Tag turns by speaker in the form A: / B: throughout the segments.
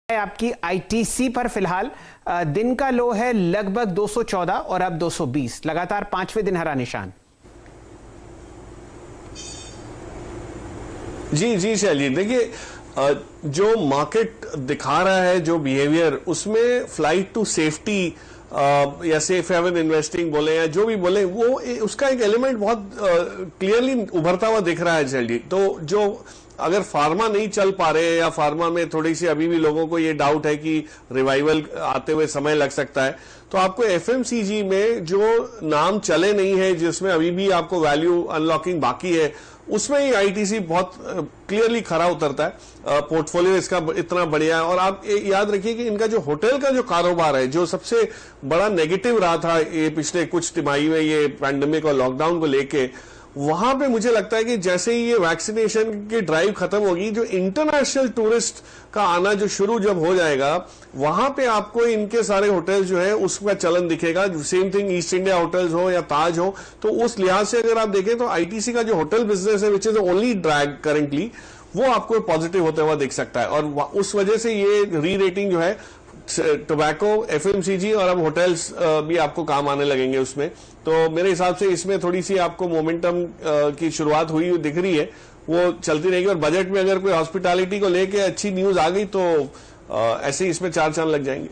A: आपकी आईटीसी पर फिलहाल दिन का लो है लगभग 214 और अब 220, लगातार पांचवें दिन हरा निशान।
B: जी जी शैली, देखिए जो मार्केट दिखा रहा है, जो बिहेवियर, उसमें फ्लाइट टू सेफ्टी या सेफ हेवन इन्वेस्टिंग बोले या जो भी बोले, वो उसका एक एलिमेंट बहुत क्लियरली उभरता हुआ दिख रहा है शैली। तो जो अगर फार्मा नहीं चल पा रहे या फार्मा में थोड़ी सी अभी भी लोगों को ये डाउट है कि रिवाइवल आते हुए समय लग सकता है, तो आपको एफएमसीजी में जो नाम चले नहीं है, जिसमें अभी भी आपको वैल्यू अनलॉकिंग बाकी है, उसमें ही आईटीसी बहुत क्लियरली खरा उतरता है। पोर्टफोलियो इसका इतना बढ़िया है। और आप याद रखिए कि इनका जो होटल का जो कारोबार है, जो सबसे बड़ा नेगेटिव रहा था ये पिछले कुछ तिमाही में, ये पैंडेमिक और लॉकडाउन को लेके, वहां पे मुझे लगता है कि जैसे ही ये वैक्सीनेशन की ड्राइव खत्म होगी, जो इंटरनेशनल टूरिस्ट का आना जो शुरू जब हो जाएगा, वहां पे आपको इनके सारे होटल जो है उसका चलन दिखेगा। Same thing east India hotels हो या ताज हो। तो उस लिहाज से अगर आप देखें तो आईटीसी का जो होटल बिजनेस है, which is only drag currently, वो आपको पॉजिटिव होता हुआ दिख सकता है। और उस वजह से ये री रेटिंग जो है, टोबैको, एफएमसीजी और अब होटल्स भी आपको काम आने लगेंगे उसमें। तो मेरे हिसाब से इसमें थोड़ी सी आपको मोमेंटम की शुरुआत हुई दिख रही है, वो चलती रहेगी। और बजट में अगर कोई हॉस्पिटैलिटी को लेके अच्छी न्यूज आ गई तो ऐसे ही इसमें चार चांद लग जाएंगे।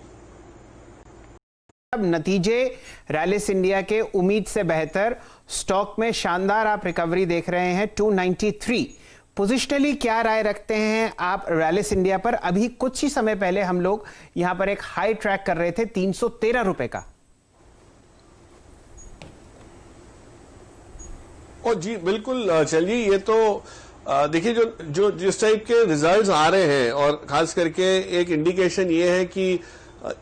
A: अब नतीजे रैलिस इंडिया के उम्मीद से बेहतर, स्टॉक में शानदार आप रिकवरी देख रहे हैं, 293। पोजिशनली क्या राय रखते हैं आप रैलिस इंडिया पर? अभी कुछ ही समय पहले हम लोग यहां पर एक हाई ट्रैक कर रहे थे 313 रुपए का।
B: ओ जी बिल्कुल चलिए, ये तो देखिए जो जिस टाइप के रिजल्ट्स आ रहे हैं, और खास करके एक इंडिकेशन ये है कि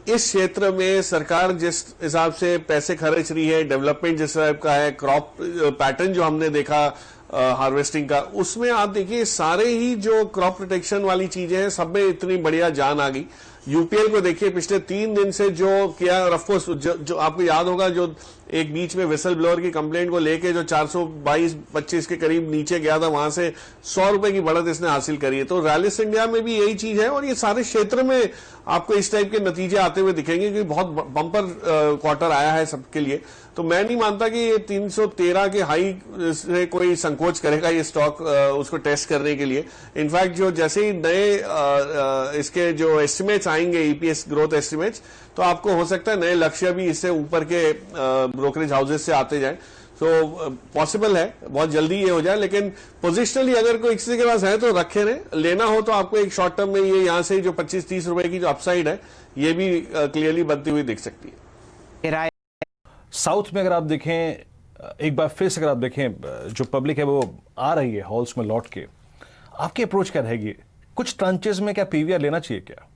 B: इस क्षेत्र में सरकार जिस हिसाब से पैसे खर्च रही है, डेवलपमेंट जिस टाइप का है, क्रॉप पैटर्न जो हमने देखा हार्वेस्टिंग का, उसमें आप देखिए सारे ही जो क्रॉप प्रोटेक्शन वाली चीजें हैं, सब में इतनी बढ़िया जान आ गई। यूपीएल को देखिए पिछले 3 दिन से जो किया, और ऑफकोर्स जो आपको याद होगा, जो एक बीच में विसल ब्लोअर की कंप्लेंट को लेके जो 422-25 के करीब नीचे गया था, वहां से 100 रुपए की बढ़त इसने हासिल करी है। तो रैलिस इंडिया में भी यही चीज है, और ये सारे क्षेत्र में आपको इस टाइप के नतीजे आते हुए दिखेंगे, क्योंकि बहुत बम्पर क्वार्टर आया है सबके लिए। तो मैं नहीं मानता कि ये 313 के हाई से कोई संकोच करेगा ये स्टॉक उसको टेस्ट करने के लिए। इनफैक्ट जो जैसे ही नए इसके जो एस्टिमेट्स आएंगे, ईपीएस ग्रोथ एस्टिमेट्स, तो आपको हो सकता है नए लक्ष्य भी इससे ऊपर के ब्रोकरेज हाउसेज से आते जाएं। तो पॉसिबल है बहुत जल्दी ये हो जाए, लेकिन पोजिशनली अगर कोई किसी के पास है तो रखे रहे। लेना हो तो आपको एक शॉर्ट टर्म में ये यहां से जो 25-30 रुपए की जो अपसाइड है, ये भी क्लियरली बनती हुई दिख सकती है।
C: साउथ में अगर आप देखें, एक बार फिर से अगर आप देखें, जो पब्लिक है वो आ रही है हॉल्स में लौट के, आपकी अप्रोच क्या रहेगी? कुछ ट्रांचेस में क्या पीवीआर लेना चाहिए क्या?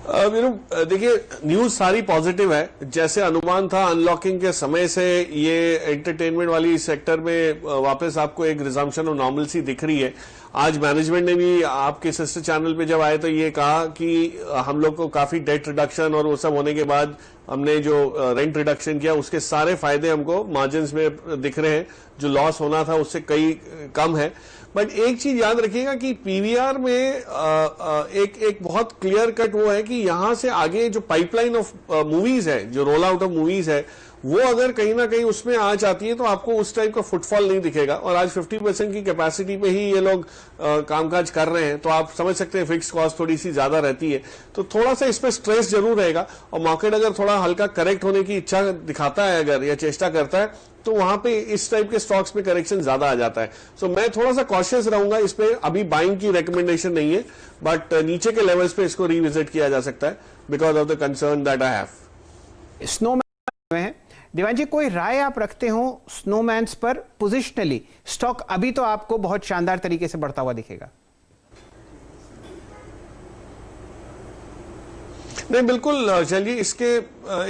B: देखिए न्यूज सारी पॉजिटिव है। जैसे अनुमान था अनलॉकिंग के समय से, ये एंटरटेनमेंट वाली सेक्टर में वापस आपको एक रिजम्पशन ऑफ नॉर्मलसी दिख रही है। आज मैनेजमेंट ने भी आपके सिस्टर चैनल पे जब आए तो ये कहा कि हम लोग को काफी डेट रिडक्शन और वो सब होने के बाद हमने जो रेंट रिडक्शन किया, उसके सारे फायदे हमको मार्जिन्स में दिख रहे हैं। जो लॉस होना था उससे कई कम है। बट एक चीज याद रखिएगा कि पीवीआर में एक बहुत क्लियर कट वो है कि यहां से आगे जो पाइपलाइन ऑफ मूवीज है, जो रोल आउट ऑफ मूवीज है, वो अगर कहीं ना कहीं उसमें आ जाती है तो आपको उस टाइप का फुटफॉल नहीं दिखेगा। और आज 50% की कैपेसिटी पे ही ये लोग कामकाज कर रहे हैं, तो आप समझ सकते हैं फिक्स कॉस्ट थोड़ी सी ज्यादा रहती है, तो थोड़ा सा इस पर स्ट्रेस जरूर रहेगा। और मार्केट अगर थोड़ा हल्का करेक्ट होने की इच्छा दिखाता है अगर, या चेष्टा करता है, तो वहां पे इस टाइप के स्टॉक्स में करेक्शन ज्यादा आ जाता है। सो मैं थोड़ा सा कॉशियस रहूंगा इस पे। अभी बाइंग की रिकमेंडेशन नहीं है, बट नीचे के लेवल्स पे इसको रिविजिट किया जा सकता है because of the concern that I have.
A: Snowman है दीवान जी, कोई राय आप रखते हो स्नोमैन्स पर? पोजिशनली स्टॉक अभी तो आपको बहुत शानदार तरीके से बढ़ता हुआ दिखेगा।
B: नहीं बिल्कुल चलिए, इसके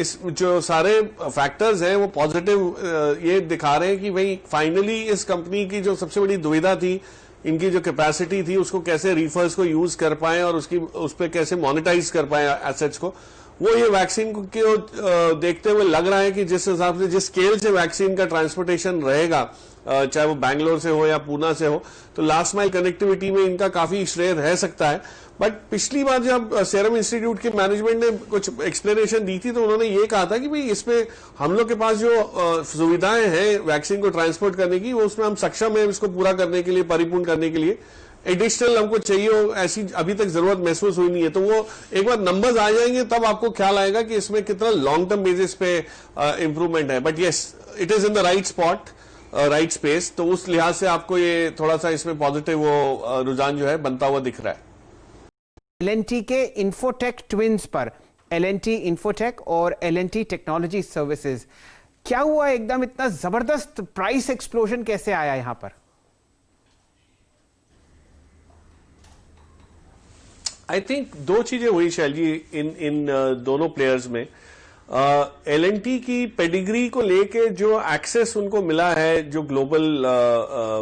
B: इस जो सारे फैक्टर्स हैं वो पॉजिटिव ये दिखा रहे हैं कि भाई फाइनली इस कंपनी की जो सबसे बड़ी दुविधा थी, इनकी जो कैपेसिटी थी, उसको कैसे रीफर्स को यूज कर पाए और उस पर कैसे मोनेटाइज कर पाए एसेट्स को, वो ये वैक्सीन को देखते हुए लग रहा है कि जिस हिसाब से जिस स्केल से वैक्सीन का ट्रांसपोर्टेशन रहेगा, चाहे वो बैंगलोर से हो या पूना से हो, तो लास्ट माइल कनेक्टिविटी में इनका काफी श्रेय रह सकता है। बट पिछली बार जब सीरम इंस्टीट्यूट के मैनेजमेंट ने कुछ एक्सप्लेनेशन दी थी तो उन्होंने ये कहा था कि भाई इसमें हम लोग के पास जो सुविधाएं हैं वैक्सीन को ट्रांसपोर्ट करने की, वो उसमें हम सक्षम है इसको पूरा करने के लिए, परिपूर्ण करने के लिए। एडिशनल हमको चाहिए हो ऐसी अभी तक जरूरत महसूस हुई नहीं है। तो वो एक बार नंबर्स आ जाएंगे तब आपको ख्याल आएगा कि इसमें कितना लॉन्ग टर्म बेसिस पे इंप्रूवमेंट है। But yes, it is in the right spot, right space. तो उस लिहाज से आपको ये थोड़ा सा इसमें पॉजिटिव वो रुझान जो है बनता हुआ दिख रहा है।
A: L&T के इन्फोटेक ट्विंस पर, L&T इन्फोटेक और L&T टेक्नोलॉजी सर्विसेज, क्या हुआ एकदम इतना जबरदस्त प्राइस एक्सप्लोजन कैसे आया यहां पर?
B: आई थिंक दो चीजें हुई शैल जी इन दोनों प्लेयर्स में। L&T की पेडिग्री को लेके जो एक्सेस उनको मिला है जो ग्लोबल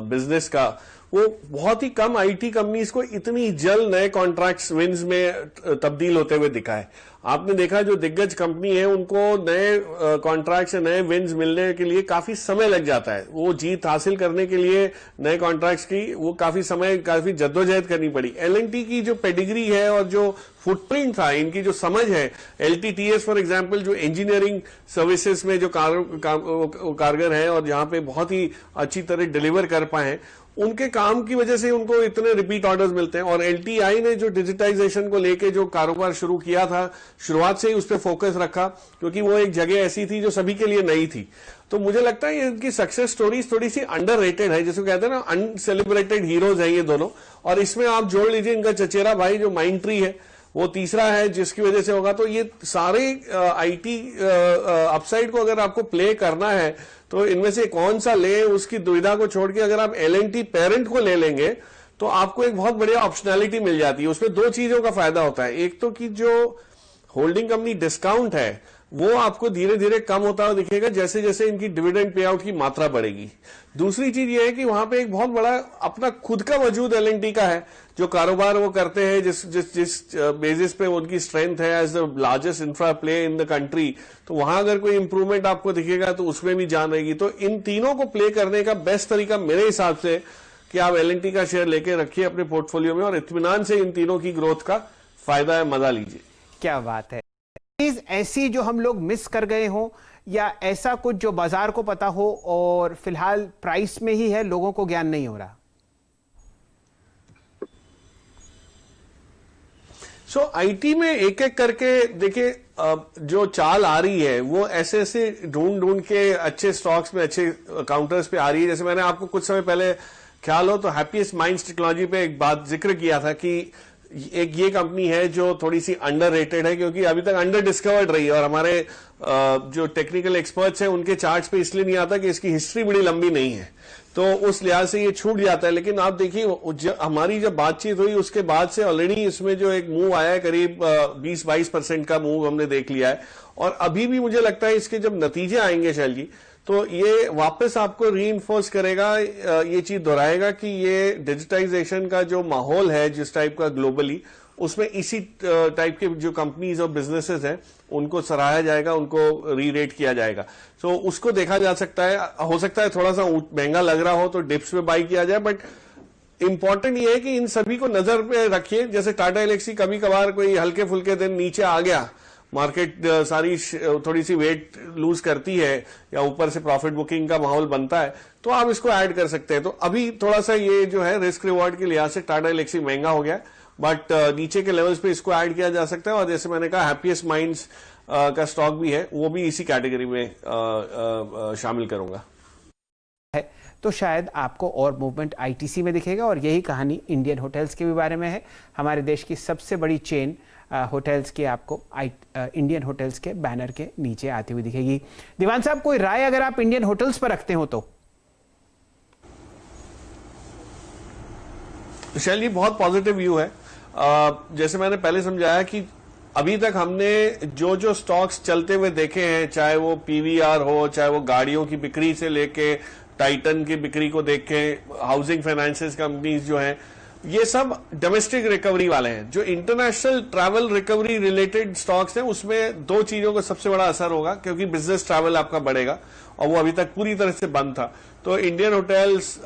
B: बिजनेस का, वो बहुत ही कम आईटी कंपनीज को इतनी जल्द नए कॉन्ट्रैक्ट्स विन्स में तब्दील होते हुए दिखा है। आपने देखा जो दिग्गज कंपनी है उनको नए कॉन्ट्रैक्ट्स या नए विन्स मिलने के लिए काफी समय लग जाता है। वो जीत हासिल करने के लिए नए कॉन्ट्रैक्ट्स की वो काफी समय, काफी जद्दोजहद करनी पड़ी। L&T की जो पेडिग्री है और जो फुटप्रिंट था, इनकी जो समझ है, LTTS फॉर एग्जांपल जो इंजीनियरिंग सर्विसेज में जो कारगर है और जहां पे बहुत ही अच्छी तरह डिलीवर कर पाए हैं, उनके काम की वजह से उनको इतने रिपीट ऑर्डर्स मिलते हैं। और LTI ने जो डिजिटाइजेशन को लेके जो कारोबार शुरू किया था, शुरुआत से ही उस पर फोकस रखा, क्योंकि वो एक जगह ऐसी थी जो सभी के लिए नई थी। तो मुझे लगता है इनकी सक्सेस स्टोरीज थोड़ी सी अंडररेटेड है, जिसको कहते हैं ना अनसेलिब्रेटेड हीरोज है ये दोनों। और इसमें आप जोड़ लीजिए इनका चचेरा भाई जो माइंडट्री है, वो तीसरा है जिसकी वजह से होगा। तो ये सारे आईटी अपसाइड को अगर आपको प्ले करना है तो इनमें से कौन सा ले, उसकी दुविधा को छोड़ के अगर आप L&T पेरेंट को ले लेंगे तो आपको एक बहुत बढ़िया ऑप्शनैलिटी मिल जाती है। उसमें दो चीजों का फायदा होता है। एक तो कि जो होल्डिंग कंपनी डिस्काउंट है वो आपको धीरे धीरे कम होता हुआ दिखेगा जैसे जैसे इनकी डिविडेंड पे आउट की मात्रा बढ़ेगी। दूसरी चीज ये है कि वहां पे एक बहुत बड़ा अपना खुद का वजूद L&T का है, जो कारोबार वो करते हैं, जिस बेसिस पे उनकी स्ट्रेंथ है as the largest infra play in the country. तो वहां अगर कोई इंप्रूवमेंट आपको दिखेगा तो उसमें भी जान रहेगी। तो इन तीनों को प्ले करने का बेस्ट तरीका मेरे हिसाब से कि आप L&T का शेयर लेके रखिए अपने पोर्टफोलियो में और इत्मीनान से इन तीनों की ग्रोथ का फायदा है, मजा लीजिए।
A: क्या बात है। चीज ऐसी जो हम लोग मिस कर गए हों या ऐसा कुछ जो बाजार को पता हो और फिलहाल प्राइस में ही है, लोगों को ज्ञान नहीं हो रहा?
B: सो आईटी में एक एक करके देखिए, जो चाल आ रही है वो ऐसे ऐसे ढूंढ के अच्छे स्टॉक्स में, अच्छे काउंटर्स पे आ रही है। जैसे मैंने आपको कुछ समय पहले ख्याल हो तो हैप्पीएस्ट माइंड्स टेक्नोलॉजी पे एक बात जिक्र किया था कि एक ये कंपनी है जो थोड़ी सी अंडररेटेड है, क्योंकि अभी तक अंडर डिस्कवर्ड रही है और हमारे जो टेक्निकल एक्सपर्ट्स हैं उनके चार्ट्स पे इसलिए नहीं आता कि इसकी हिस्ट्री बड़ी लंबी नहीं है, तो उस लिहाज से ये छूट जाता है। लेकिन आप देखिए हमारी जब बातचीत हुई उसके बाद से ऑलरेडी इसमें जो एक मूव आया है, करीब 20-22% का मूव हमने देख लिया है। और अभी भी मुझे लगता है इसके जब नतीजे आएंगे शैल जी, तो ये वापस आपको रीइंफोर्स करेगा, ये चीज दोहराएगा कि ये डिजिटाइजेशन का जो माहौल है जिस टाइप का ग्लोबली, उसमें इसी टाइप के जो कंपनीज और बिजनेसेस हैं उनको सराहा जाएगा, उनको री रेट किया जाएगा। तो उसको देखा जा सकता है। हो सकता है थोड़ा सा महंगा लग रहा हो तो डिप्स में बाई किया जाए, बट इंपॉर्टेंट ये है कि इन सभी को नजर पे रखिए। जैसे टाटा एलेक्सी कभी कभार कोई हल्के फुल्के दिन नीचे आ गया, मार्केट सारी थोड़ी सी वेट लूज करती है या ऊपर से प्रॉफिट बुकिंग का माहौल बनता है, तो आप इसको ऐड कर सकते हैं। तो अभी थोड़ा सा ये जो है रिस्क रिवॉर्ड के लिहाज से टाटा एलेक्सी महंगा हो गया, बट नीचे के लेवल्स पे इसको ऐड किया जा सकता है। और जैसे मैंने कहा हैप्पीएस्ट माइंड्स का स्टॉक भी है, वो भी इसी कैटेगरी में शामिल करूंगा।
A: तो शायद आपको और मूवमेंट आईटीसी में दिखेगा। और यही कहानी इंडियन होटल्स के भी बारे में है। हमारे देश की सबसे बड़ी चेन होटल्स की आपको इंडियन होटल्स के बैनर के नीचे आती हुई दिखेगी। दीवान साहब, कोई राय अगर आप इंडियन होटल्स पर रखते हो तो?
B: शैल जी बहुत पॉजिटिव व्यू है। जैसे मैंने पहले समझाया कि अभी तक हमने जो जो स्टॉक्स चलते हुए देखे हैं, चाहे वो पीवीआर हो, चाहे वो गाड़ियों की बिक्री से लेके टाइटन की बिक्री को देख के, हाउसिंग फाइनेंसेस कंपनीज जो हैं, ये सब डोमेस्टिक रिकवरी वाले हैं। जो international travel recovery related stocks हैं उसमें दो चीजों का सबसे बड़ा असर होगा, क्योंकि बिजनेस ट्रैवल आपका बढ़ेगा और वो अभी तक पूरी तरह से बंद था। तो इंडियन होटल्स,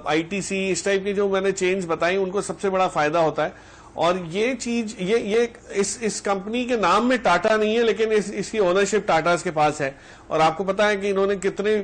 B: आईटीसी, इस टाइप की जो मैंने चेन्स बताई उनको सबसे बड़ा फायदा होता है। और ये चीज ये इस कंपनी के नाम में टाटा नहीं है, लेकिन इसकी ओनरशिप टाटा के पास है। और आपको पता है कि इन्होंने कितने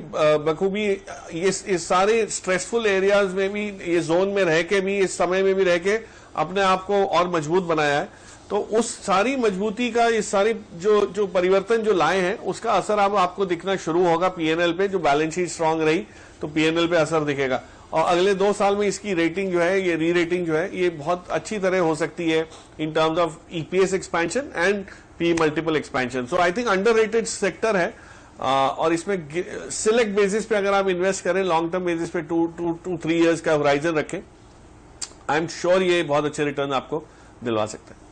B: बखूबी इस सारे स्ट्रेसफुल एरियाज में भी, ये जोन में रह के भी, इस समय में भी रह के अपने आप को और मजबूत बनाया है। तो उस सारी मजबूती का, इस सारी जो परिवर्तन जो लाए हैं उसका असर अब आपको दिखना शुरू होगा पीएनएल पे। जो बैलेंस शीट स्ट्रांग रही तो पीएनएल पे असर दिखेगा और अगले 2 साल में इसकी रेटिंग जो है, ये री रेटिंग जो है, ये बहुत अच्छी तरह हो सकती है in terms of EPS expansion and P multiple expansion. So I think underrated sector है और इसमें सिलेक्ट बेसिस पे अगर आप इन्वेस्ट करें, लॉन्ग टर्म बेसिस पे 2-3 इयर्स का होराइजन रखें, आई एम श्योर ये बहुत अच्छे रिटर्न आपको दिलवा सकते हैं।